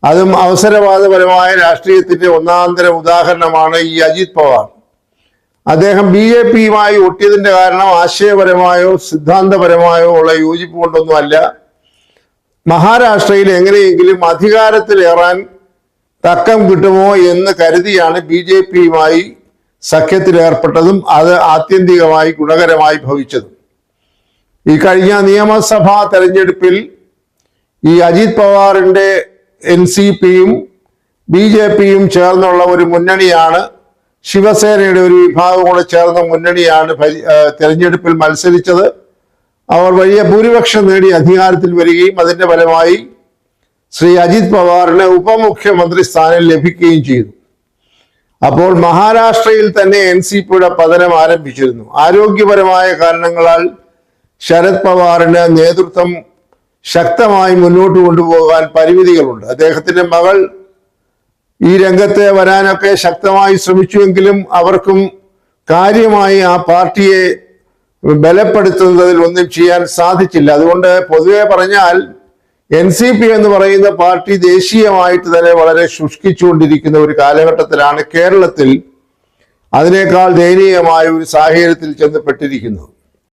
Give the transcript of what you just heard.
അതും അവസരവാദപരമായ രാഷ്ട്രീയത്തിന്റെ ഒന്നാന്തരം ഉദാഹരണമാണ് ഈ അജിത് പവാർ. അദ്ദേഹം BJPയുമായി ഒട്ടിയതിന്റെ കാരണം ആശയപരമായോ സിദ്ധാന്തപരമായോ ഉള്ള യോജിപ്പ് കൊണ്ടൊന്നുമല്ല. മഹാരാഷ്ട്രയിൽ എങ്ങനെയെങ്കിലും അധികാരത്തിലേറാൻ തക്കം കിട്ടുമോ എന്ന് കരുതിയാണ് BJPയുമായി സഖ്യത്തിലേർപ്പെട്ടതും അത് ആത്യന്തികമായി ഗുണകരമായി ഭവിച്ചതും. ഈ കഴിഞ്ഞ നിയമസഭാ തെരഞ്ഞെടുപ്പിൽ ഈ അജിത് പവാറിന്റെ NCPയും BJPയും ചേർന്നുള്ള ഒരു മുന്നണിയാണ്, ശിവസേനയുടെ ഒരു വിഭാഗം കൂടെ ചേർന്ന മുന്നണിയാണ് തെരഞ്ഞെടുപ്പിൽ മത്സരിച്ചത്. അവർ വലിയ ഭൂരിപക്ഷം നേടി അധികാരത്തിൽ വരികയും അതിന്റെ ഫലമായി ശ്രീ അജിത് പവാറിന് ഉപമുഖ്യമന്ത്രി സ്ഥാനം ലഭിക്കുകയും ചെയ്തു. അപ്പോൾ മഹാരാഷ്ട്രയിൽ തന്നെ NCPയുടെ പതനം ആരംഭിച്ചിരുന്നു. ആരോഗ്യപരമായ കാരണങ്ങളാൽ ശരത് പവാറിന് നേതൃത്വം ശക്തമായി മുന്നോട്ട് കൊണ്ടുപോകാൻ പരിമിതികളുണ്ട്. അദ്ദേഹത്തിന്റെ മകൾ ഈ രംഗത്ത് വരാനൊക്കെ ശക്തമായി ശ്രമിച്ചുവെങ്കിലും അവർക്കും കാര്യമായി ആ പാർട്ടിയെ ബലപ്പെടുത്തുന്നതിൽ ഒന്നും ചെയ്യാൻ സാധിച്ചില്ല. അതുകൊണ്ട് പൊതുവെ പറഞ്ഞാൽ NCP എന്ന് പറയുന്ന പാർട്ടി ദേശീയമായിട്ട് തന്നെ വളരെ ശുഷ്കിച്ചുകൊണ്ടിരിക്കുന്ന ഒരു കാലഘട്ടത്തിലാണ് കേരളത്തിൽ അതിനേക്കാൾ ദയനീയമായ ഒരു സാഹചര്യത്തിൽ ചെന്നപ്പെട്ടിരിക്കുന്നത്.